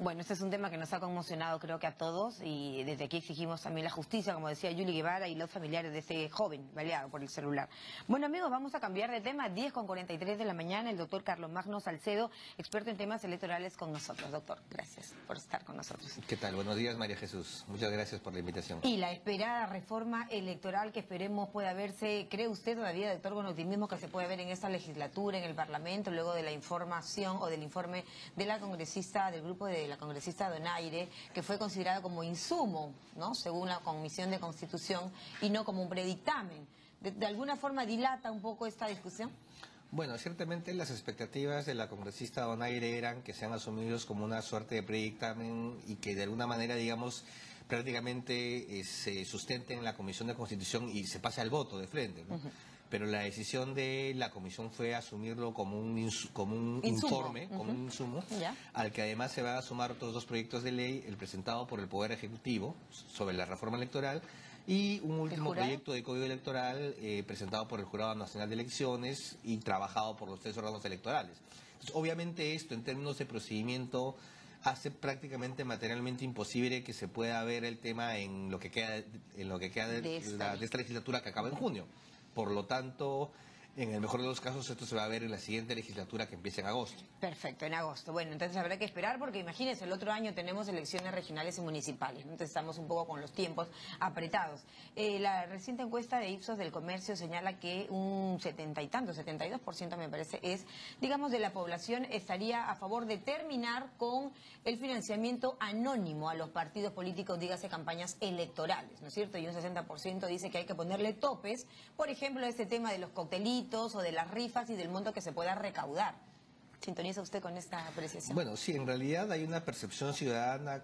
Bueno, este es un tema que nos ha conmocionado creo que a todos y desde aquí exigimos también la justicia, como decía Yuli Guevara, y los familiares de ese joven baleado por el celular. Bueno amigos, vamos a cambiar de tema, 10:43 de la mañana, el doctor Carlos Magno Salcedo, experto en temas electorales con nosotros. Doctor, gracias por estar con nosotros. ¿Qué tal? Buenos días, María Jesús. Muchas gracias por la invitación. Y la esperada reforma electoral que esperemos pueda verse, ¿cree usted todavía, doctor, con optimismo que se puede ver en esta legislatura, en el Parlamento, luego de la información o del informe de la congresista, del grupo de la congresista Donaire, que fue considerada como insumo, ¿no?, según la Comisión de Constitución, y no como un predictamen? ¿De alguna forma dilata un poco esta discusión? Bueno, ciertamente las expectativas de la congresista Donaire eran que sean asumidos como una suerte de predictamen y que de alguna manera, digamos, prácticamente se sustente en la Comisión de Constitución y se pase al voto de frente, ¿no? Pero la decisión de la comisión fue asumirlo como un informe, como un insumo, al que además se van a sumar otros dos proyectos de ley, el presentado por el Poder Ejecutivo sobre la reforma electoral y un último proyecto de código electoral presentado por el Jurado Nacional de Elecciones y trabajado por los tres órganos electorales. Entonces, obviamente esto en términos de procedimiento hace prácticamente materialmente imposible que se pueda ver el tema en lo que queda de esta legislatura que acaba en junio. Por lo tanto, en el mejor de los casos, esto se va a ver en la siguiente legislatura que empieza en agosto. Perfecto, en agosto. Bueno, entonces habrá que esperar porque imagínense, el otro año tenemos elecciones regionales y municipales, ¿no? Entonces estamos un poco con los tiempos apretados. La reciente encuesta de Ipsos del Comercio señala que un 72% me parece, es, digamos, de la población estaría a favor de terminar con el financiamiento anónimo a los partidos políticos, dígase campañas electorales, ¿no es cierto? Y un 60% dice que hay que ponerle topes, por ejemplo, a este tema de los coctelitos o de las rifas y del monto que se pueda recaudar. ¿Sintoniza usted con esta apreciación? Bueno, sí, en realidad hay una percepción ciudadana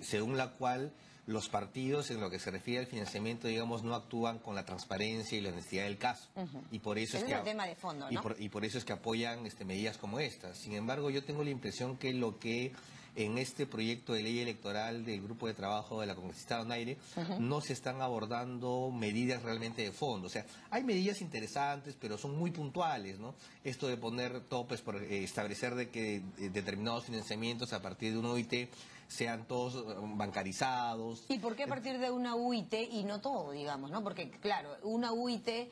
según la cual los partidos, en lo que se refiere al financiamiento, digamos, no actúan con la transparencia y la honestidad del caso. Y por eso es el tema de fondo, ¿no? Y por eso es que apoyan medidas como estas. Sin embargo, yo tengo la impresión que lo que en este proyecto de ley electoral del grupo de trabajo de la congresista Donaire no se están abordando medidas realmente de fondo. O sea, hay medidas interesantes, pero son muy puntuales, ¿no? Esto de poner topes, por establecer de que determinados financiamientos a partir de un OIT sean todos bancarizados. ¿Y por qué a partir de una UIT y no todo, digamos, no? Porque, claro, una UIT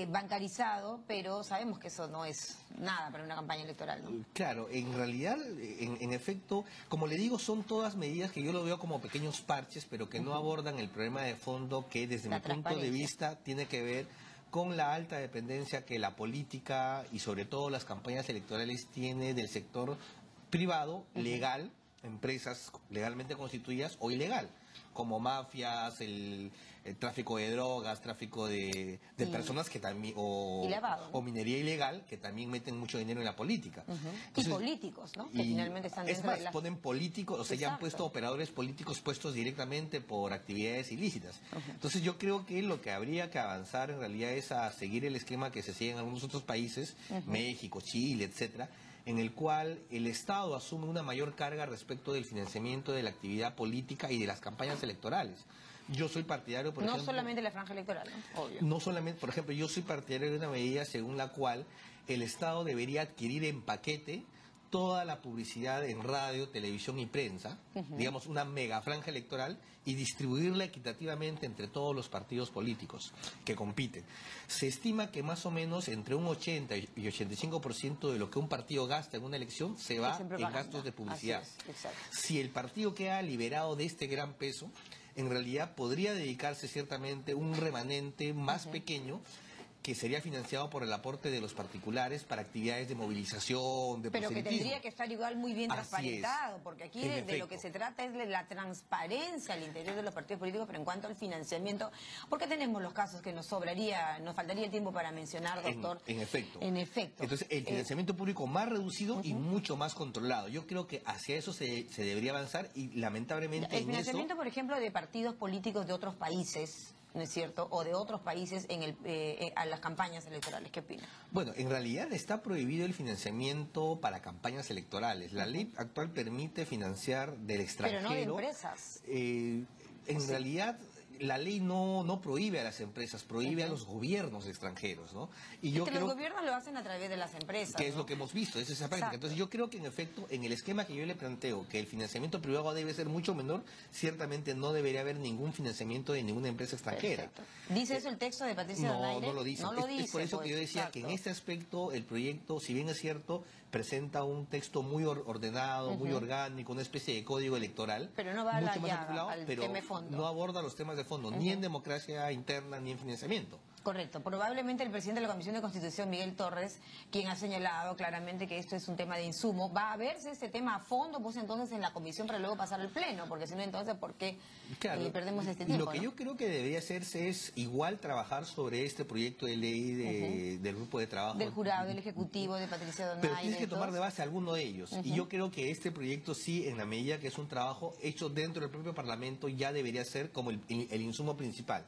bancarizado, pero sabemos que eso no es nada para una campaña electoral, ¿no? Claro, en realidad, en efecto, como le digo, son todas medidas que yo lo veo como pequeños parches, pero que no abordan el problema de fondo que desde mi punto de vista tiene que ver con la alta dependencia que la política y sobre todo las campañas electorales tiene del sector privado, legal, empresas legalmente constituidas o ilegal, como mafias, el tráfico de drogas, tráfico de personas que también, o minería ilegal, que también meten mucho dinero en la política. Entonces, y políticos, ¿no? Que finalmente están dentro de ponen políticos, o sea, ya han puesto operadores políticos puestos directamente por actividades ilícitas. Entonces yo creo que lo que habría que avanzar en realidad es a seguir el esquema que se sigue en algunos otros países, México, Chile, etcétera, en el cual el Estado asume una mayor carga respecto del financiamiento de la actividad política y de las campañas electorales. Yo soy partidario, por ejemplo... No solamente la franja electoral, ¿no? Obvio. No solamente, por ejemplo, yo soy partidario de una medida según la cual el Estado debería adquirir en paquete toda la publicidad en radio, televisión y prensa, digamos una mega franja electoral, y distribuirla equitativamente entre todos los partidos políticos que compiten. Se estima que más o menos entre un 80 y 85% de lo que un partido gasta en una elección se va en gastos de publicidad. Si el partido queda liberado de este gran peso, en realidad podría dedicarse ciertamente un remanente más pequeño que sería financiado por el aporte de los particulares para actividades de movilización, de pero que tendría que estar igual muy bien transparentado, porque aquí de lo que se trata es de la transparencia al interior de los partidos políticos, pero en cuanto al financiamiento, porque tenemos los casos que nos faltaría el tiempo para mencionar, doctor. En efecto. Entonces, el financiamiento público más reducido y mucho más controlado. Yo creo que hacia eso se debería avanzar y lamentablemente el financiamiento, por ejemplo, de partidos políticos de otros países, ¿no es cierto?, o de otros países a las campañas electorales. ¿Qué opina? Bueno, en realidad está prohibido el financiamiento para campañas electorales. La ley actual permite financiar del extranjero. Pero no de empresas. En realidad, la ley no prohíbe a las empresas, prohíbe a los gobiernos extranjeros, ¿no? Y yo creo los gobiernos lo hacen a través de las empresas, que es ¿no? lo que hemos visto, es esa práctica. Exacto. Entonces yo creo que en efecto, en el esquema que yo le planteo, que el financiamiento privado debe ser mucho menor, ciertamente no debería haber ningún financiamiento de ninguna empresa extranjera. Perfecto. ¿Dice eso el texto de Patricia Donaire? No lo dice. No lo Es dice, por eso pues, que yo decía exacto. que en este aspecto el proyecto, si bien es cierto, presenta un texto muy ordenado, muy orgánico, una especie de código electoral, pero no va a mucho más llaga, articulado, al pero tema de fondo. no aborda los temas de fondo, ni en democracia interna ni en financiamiento. Correcto. Probablemente el presidente de la Comisión de Constitución, Miguel Torres, quien ha señalado claramente que esto es un tema de insumo, va a verse este tema a fondo, pues entonces en la comisión para luego pasar al pleno, porque si no, entonces, ¿por qué perdemos este tiempo? Lo que yo creo que debería hacerse es igual trabajar sobre este proyecto de ley del grupo de trabajo. Del jurado, del ejecutivo, de Patricia Donaire. Pero tienes que tomar de base alguno de ellos. Y yo creo que este proyecto sí, en la medida que es un trabajo hecho dentro del propio Parlamento, ya debería ser como el insumo principal.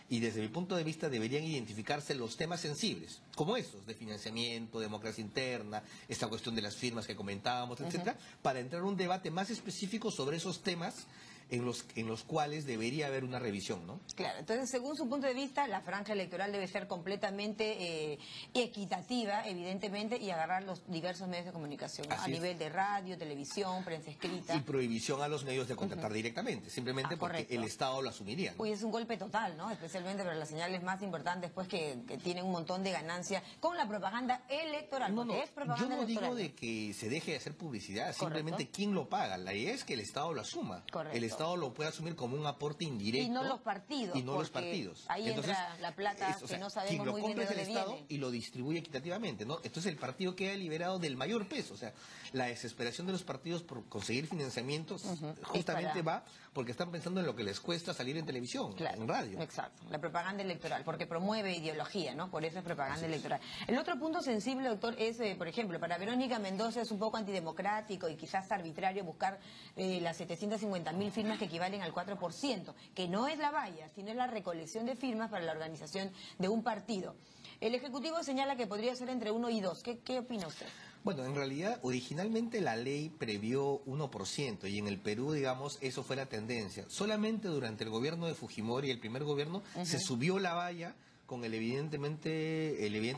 Y desde mi punto de vista deberían identificarse los temas sensibles, como estos, de financiamiento, democracia interna, esta cuestión de las firmas que comentábamos, etcétera, para entrar a un debate más específico sobre esos temas en los cuales debería haber una revisión, ¿no? Claro, entonces según su punto de vista, la franja electoral debe ser completamente equitativa, evidentemente, y agarrar los diversos medios de comunicación, ¿no? A nivel de radio, televisión, prensa escrita. Y prohibición a los medios de contratar directamente, simplemente porque correcto. el Estado lo asumiría, ¿no? Uy, es un golpe total, ¿no? Especialmente para las señales más importantes, pues que tienen un montón de ganancia con la propaganda electoral. Es propaganda yo no electoral. digo de que se deje de hacer publicidad, simplemente quién lo paga. La idea es que el Estado lo asuma. Correcto. El Estado lo puede asumir como un aporte indirecto. Y no los partidos. Y no los partidos. Ahí entonces, entra la plata que no sabemos muy bien de dónde quien lo compra es el Estado viene. y lo distribuye equitativamente, ¿no? Entonces el partido queda liberado del mayor peso. O sea, la desesperación de los partidos por conseguir financiamientos justamente va porque están pensando en lo que les cuesta salir en televisión, en radio. Exacto, la propaganda electoral, porque promueve ideología, ¿no? Por eso es propaganda electoral. El otro punto sensible, doctor, es, por ejemplo, para Verónica Mendoza es un poco antidemocrático y quizás arbitrario buscar las 750.000 firmas que equivalen al 4%, que no es la valla, sino es la recolección de firmas para la organización de un partido. El Ejecutivo señala que podría ser entre 1 y 2. ¿Qué opina usted? Bueno, en realidad, originalmente la ley previó 1% y en el Perú, digamos, eso fue la tendencia. Solamente durante el gobierno de Fujimori, el primer gobierno, se subió la valla con el evidente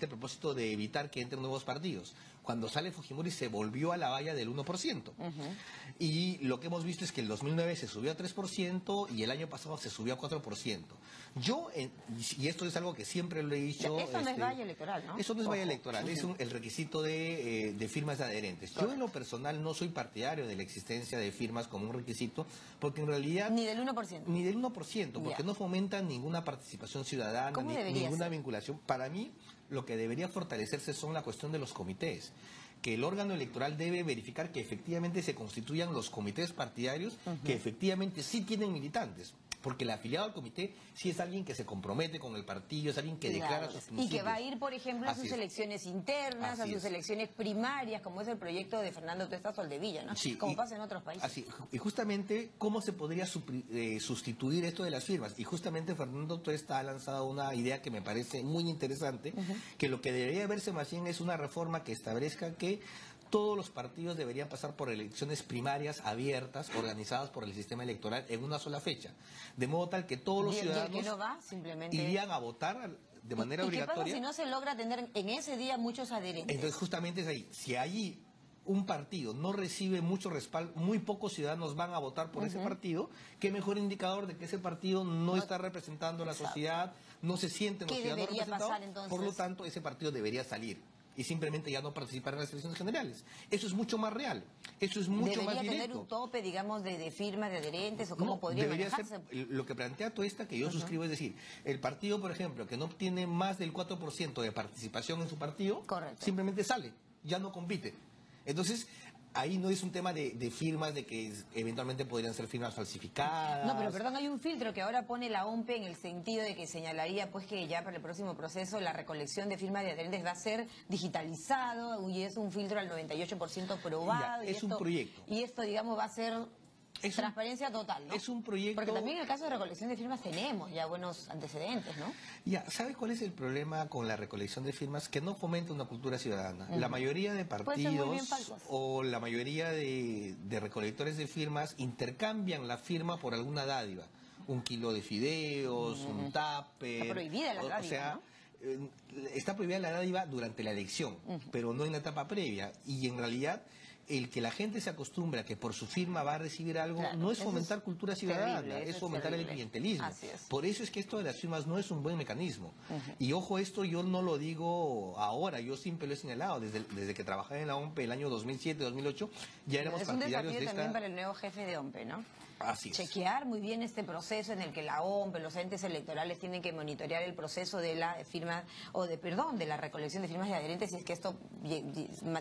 propósito de evitar que entren nuevos partidos. Cuando sale Fujimori se volvió a la valla del 1%. Y lo que hemos visto es que el 2009 se subió a 3% y el año pasado se subió a 4%. Y esto es algo que siempre lo he dicho... Eso no es valla electoral, ¿no? Eso no es valla electoral, es el requisito de firmas de adherentes. Correcto. Yo en lo personal no soy partidario de la existencia de firmas como un requisito, porque en realidad... Ni del 1%. Ni del 1%, porque no fomentan ninguna participación ciudadana, ninguna vinculación. Para mí, lo que debería fortalecerse son la cuestión de los comités, que el órgano electoral debe verificar que efectivamente se constituyan los comités partidarios, que efectivamente sí tienen militantes. Porque el afiliado al comité sí es alguien que se compromete con el partido, es alguien que declara sus principios. Y que va a ir, por ejemplo, a sus elecciones internas, a sus elecciones primarias, como es el proyecto de Fernando Tuesta Soldevilla, ¿no? Sí, como pasa en otros países. Así, y justamente, ¿cómo se podría sustituir esto de las firmas? Y justamente Fernando Tuesta ha lanzado una idea que me parece muy interesante, que lo que debería verse más bien es una reforma que establezca que todos los partidos deberían pasar por elecciones primarias abiertas, organizadas por el sistema electoral en una sola fecha. De modo tal que todos los ciudadanos que no va, simplemente irían a votar de manera obligatoria. ¿Y qué pasa si no se logra tener en ese día muchos adherentes? Entonces justamente es ahí. Si allí un partido no recibe mucho respaldo, muy pocos ciudadanos van a votar por ese partido, qué mejor indicador de que ese partido no está representando a la sociedad, no se sienten los ciudadanos representados, por lo tanto ese partido debería salir y simplemente ya no participar en las elecciones generales. Eso es mucho más real, eso es mucho más directo. ¿Debería tener un tope, digamos, de firmas de adherentes o cómo podría manejarse? Lo que plantea Tuesta, que yo suscribo, es decir, el partido, por ejemplo, que no obtiene más del 4% de participación en su partido, simplemente sale, ya no compite. Entonces, ahí no es un tema de firmas, de que eventualmente podrían ser firmas falsificadas. No, pero perdón, hay un filtro que ahora pone la OMPE en el sentido de que señalaría pues que ya para el próximo proceso la recolección de firmas de adherentes va a ser digitalizado y es un filtro al 98% probado. Ya, es un proyecto. Y esto, digamos, va a ser... transparencia total, ¿no? Es un proyecto... Porque también en el caso de recolección de firmas tenemos ya buenos antecedentes, ¿no? Ya, ¿sabes cuál es el problema con la recolección de firmas? Que no fomenta una cultura ciudadana. La mayoría de partidos o la mayoría de recolectores de firmas intercambian la firma por alguna dádiva. un kilo de fideos, un tupper. Está prohibida la dádiva, o sea, ¿no? Está prohibida la dádiva durante la elección, pero no en la etapa previa. Y en realidad, el que la gente se acostumbre a que por su firma va a recibir algo, Claro, no es eso fomentar es cultura ciudadana, terrible, es eso es fomentar el terrible. clientelismo. Así es. Por eso es que esto de las firmas no es un buen mecanismo. Y ojo, esto yo no lo digo ahora, yo siempre lo he señalado, desde que trabajé en la OMPE el año 2007-2008, ya éramos Es un partidarios desafío de también esta... para el nuevo jefe de OMPE, ¿no? Así es. Chequear muy bien este proceso en el que la OMPE, los entes electorales tienen que monitorear el proceso de la firma, de la recolección de firmas de adherentes, si es que esto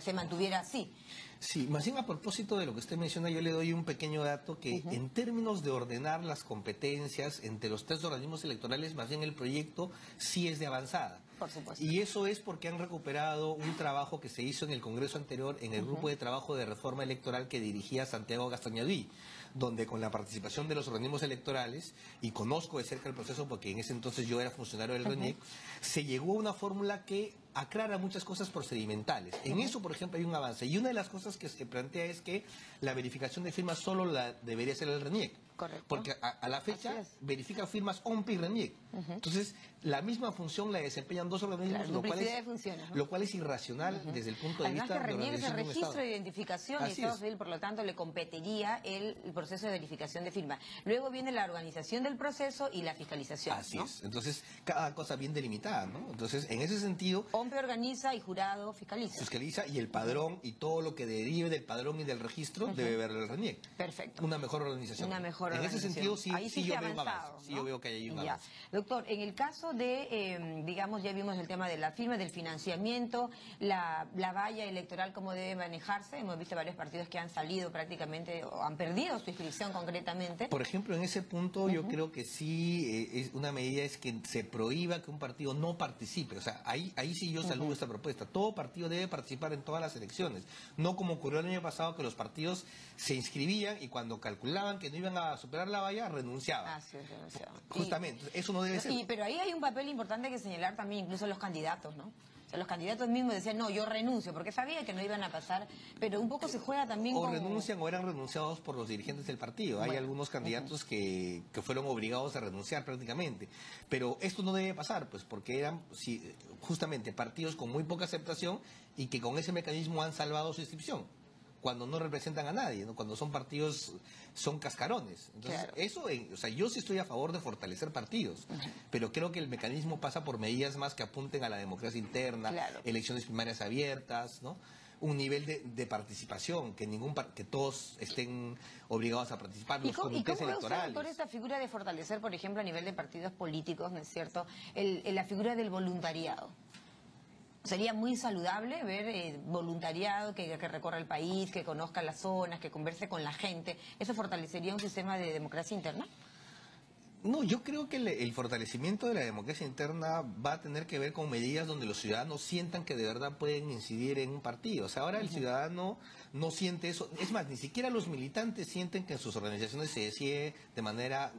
se mantuviera así. Sí, más bien a propósito de lo que usted menciona, yo le doy un pequeño dato que en términos de ordenar las competencias entre los tres organismos electorales, más bien el proyecto sí es de avanzada. Por supuesto. Y eso es porque han recuperado un trabajo que se hizo en el Congreso anterior, en el grupo de trabajo de reforma electoral que dirigía Santiago Gastañadí, donde con la participación de los organismos electorales, y conozco de cerca el proceso porque en ese entonces yo era funcionario del RENIEC, se llegó a una fórmula que aclara muchas cosas procedimentales. En eso, por ejemplo, hay un avance. Y una de las cosas que se plantea es que la verificación de firmas solo la debería hacer el RENIEC. Correcto. Porque a la fecha Así es. verifica firmas OMPE y RENIEC. Entonces, la misma función la desempeñan dos organismos, Claro, duplicidad de funciones, ¿no? lo cual es irracional desde el punto de Además vista que de RENIEC es el organización de un registro Estado. de identificación y Así Estado es. Civil, por lo tanto, le competiría el proceso de verificación de firma. Luego viene la organización del proceso y la fiscalización. Así ¿no? es. Entonces, cada cosa bien delimitada, ¿no? Entonces, en ese sentido, OMPE organiza y jurado fiscaliza. fiscaliza y el padrón y todo lo que derive del padrón y del registro debe ver el RENIEC. Perfecto. Una mejor organización. Una mejor En ese organización. sentido, sí, Ahí sí se yo ha veo un avanzado, avance. Sí, ¿no? yo veo que hay un Ya. avance. Doctor, en el caso de, digamos, ya vimos el tema de la firma, del financiamiento, la valla electoral, cómo debe manejarse. Hemos visto varios partidos que han salido prácticamente, o han perdido su inscripción concretamente. Por ejemplo, en ese punto yo creo que sí, es una medida es que se prohíba que un partido no participe. O sea, ahí sí yo saludo esta propuesta. Todo partido debe participar en todas las elecciones. No como ocurrió el año pasado que los partidos se inscribían y cuando calculaban que no iban a superar la valla, renunciaban. Así es, renunciaban. Justamente, eso no debe ser. Pero ahí hay un papel importante que señalar también incluso los candidatos, ¿no? O sea, los candidatos mismos decían, no, yo renuncio, porque sabía que no iban a pasar, pero un poco se juega también O con... renuncian o eran renunciados por los dirigentes del partido. Hay algunos candidatos que fueron obligados a renunciar prácticamente. Pero esto no debe pasar, pues, porque eran justamente partidos con muy poca aceptación y que con ese mecanismo han salvado su inscripción. Cuando no representan a nadie, ¿no? Cuando son partidos, son cascarones. Entonces, Claro. eso, o sea, yo sí estoy a favor de fortalecer partidos, pero creo que el mecanismo pasa por medidas más que apunten a la democracia interna, Claro. elecciones primarias abiertas, ¿no? Un nivel de participación, que todos estén obligados a participar, los ¿Y comités cómo ve usted, electorales. doctor, esta figura de fortalecer, por ejemplo, a nivel de partidos políticos, ¿no es cierto?, la figura del voluntariado? Sería muy saludable ver voluntariado que recorra el país, que conozca las zonas, que converse con la gente. ¿Eso fortalecería un sistema de democracia interna? No, yo creo que el fortalecimiento de la democracia interna va a tener que ver con medidas donde los ciudadanos sientan que de verdad pueden incidir en un partido. O sea, ahora el ciudadano no siente eso. Es más, ni siquiera los militantes sienten que en sus organizaciones se decide de manera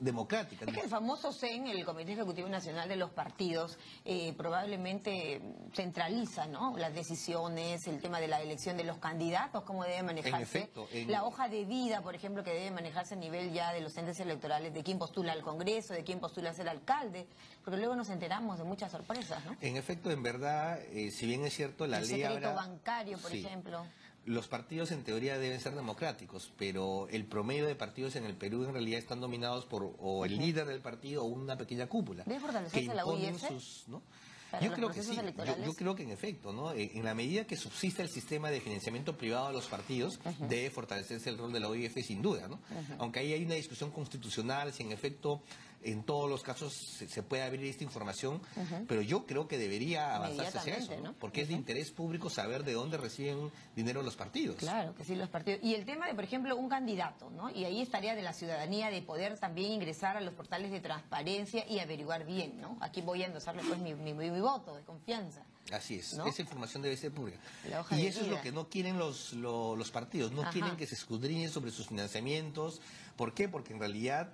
democrática. Es que el famoso CEN, el Comité Ejecutivo Nacional de los Partidos, probablemente centraliza, ¿no?, las decisiones, el tema de la elección de los candidatos, cómo debe manejarse. En efecto, la hoja de vida, por ejemplo, que debe manejarse a nivel ya de los entes electorales, de quién postula al Congreso, de quién postula a ser alcalde, porque luego nos enteramos de muchas sorpresas, ¿no? En efecto, en verdad, si bien es cierto, la El ley secreto habrá... bancario, por Sí. ejemplo. Los partidos en teoría deben ser democráticos, pero el promedio de partidos en el Perú en realidad están dominados por o el líder del partido o una pequeña cúpula. ¿Debe fortalecerse que la imponen UIF? sus, ¿no? Para Yo los creo que procesos sí, electorales. yo creo que en efecto, ¿no? En la medida que subsista el sistema de financiamiento privado de los partidos, debe fortalecerse el rol de la OIF sin duda, ¿no? Aunque ahí hay una discusión constitucional, si en efecto en todos los casos se puede abrir esta información, pero yo creo que debería avanzarse hacia eso, Inmediatamente, ¿no? ¿no? Porque es de interés público saber de dónde reciben dinero los partidos. Claro, que sí, los partidos. Y el tema de, por ejemplo, un candidato, ¿no? Y ahí estaría de la ciudadanía de poder también ingresar a los portales de transparencia y averiguar bien, ¿no? Aquí voy a endosarle pues mi voto de confianza. Así es, ¿no? esa información debe ser pública. La hoja Y de eso es vida. lo que no quieren los partidos, no Ajá. quieren que se escudriñe sobre sus financiamientos. ¿Por qué? Porque en realidad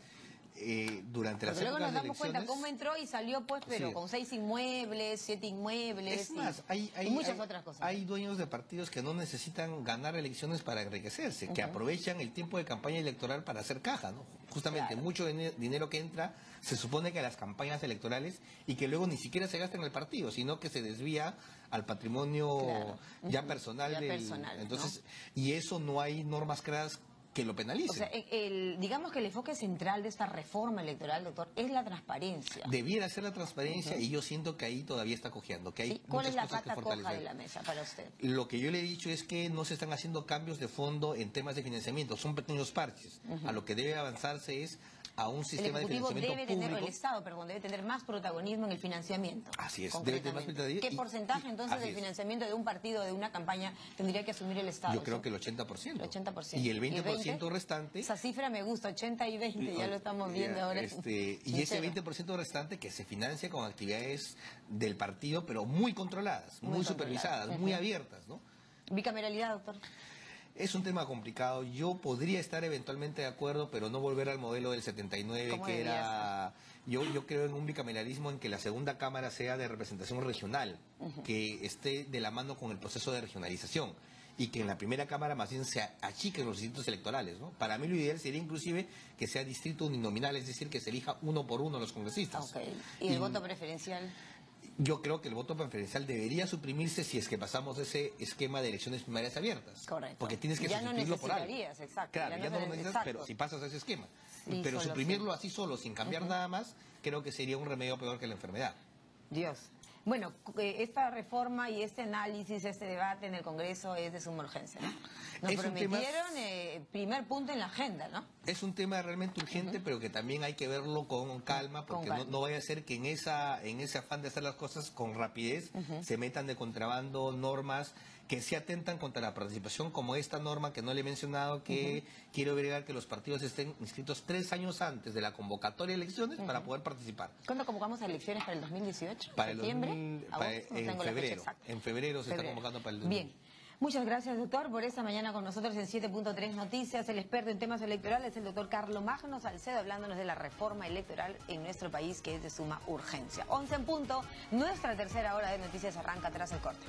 durante las Porque luego épocas nos de damos cuenta elecciones... cómo entró y salió, pues, pero Sí. con 6 inmuebles, 7 inmuebles Es más, y muchas otras cosas. hay dueños de partidos que no necesitan ganar elecciones para enriquecerse, que aprovechan el tiempo de campaña electoral para hacer caja, ¿no? Justamente, Claro. mucho dinero que entra se supone que a las campañas electorales y que luego ni siquiera se gasta en el partido, sino que se desvía al patrimonio Claro. ya personal. Ya personal, Entonces, y eso no hay normas claras que lo penalicen. O sea, digamos que el enfoque central de esta reforma electoral, doctor, es la transparencia. Debiera ser la transparencia y yo siento que ahí todavía está cojeando, que hay ¿Sí? ¿Cuál es muchas la cosas que pata coja fortalecer. de la mesa para usted? Lo que yo le he dicho es que no se están haciendo cambios de fondo en temas de financiamiento, son pequeños parches. A lo que debe avanzarse es a un El sistema de Ejecutivo financiamiento debe tener, público. el Estado, perdón, debe tener más protagonismo en el financiamiento. Así es, debe tener más concretamente. protagonismo ¿Qué y- porcentaje entonces así del es. financiamiento de un partido, de una campaña, tendría que asumir el Estado? Yo creo ¿sí? que el 80%. El 80%. Y el 20% 20%? restante... Esa cifra me gusta, 80 y 20, ya lo estamos viendo ahora. y ese 20% restante que se financia con actividades del partido, pero muy controladas, muy supervisadas, muy abiertas, ¿no? Bicameralidad, doctor. Es un tema complicado. Yo podría estar eventualmente de acuerdo, pero no volver al modelo del 79, ¿Cómo que debería era... Yo creo en un bicameralismo en que la segunda cámara sea de representación regional, que esté de la mano con el proceso de regionalización y que en la primera cámara más bien se achiquen los distritos electorales, ¿no? Para mí lo ideal sería inclusive que sea distrito uninominal, es decir, que se elija uno por uno los congresistas. Ok. ¿Y el voto preferencial? Yo creo que el voto preferencial debería suprimirse si es que pasamos de ese esquema de elecciones primarias abiertas. Correcto. Porque tienes que Ya no sustituirlo por algo. necesitarías, exacto. Claro, ya no lo necesitas, exacto. pero si pasas a ese esquema. Sí, pero solo suprimirlo así solo, sin cambiar nada más, creo que sería un remedio peor que la enfermedad. Dios. Bueno, esta reforma y este análisis, este debate en el Congreso es de suma urgencia, ¿no? Nos Es un tema- prometieron primer punto en la agenda, ¿no? Es un tema realmente urgente, pero que también hay que verlo con calma, porque calma. no vaya a ser que en ese afán de hacer las cosas con rapidez se metan de contrabando normas que se atentan contra la participación, como esta norma que no le he mencionado, que quiere obligar que los partidos estén inscritos 3 años antes de la convocatoria de elecciones para poder participar. ¿Cuándo convocamos a elecciones para el 2018? Para el ¿Septiembre? 2000, ¿Agosto? No en tengo la fecha febrero. exacta. En febrero se está Febrero. convocando para el 2000. Bien. Muchas gracias, doctor, por esta mañana con nosotros en 7.3 Noticias. El experto en temas electorales, el doctor Carlos Magno Salcedo, hablándonos de la reforma electoral en nuestro país, que es de suma urgencia. 11 en punto, nuestra tercera hora de noticias arranca tras el corte.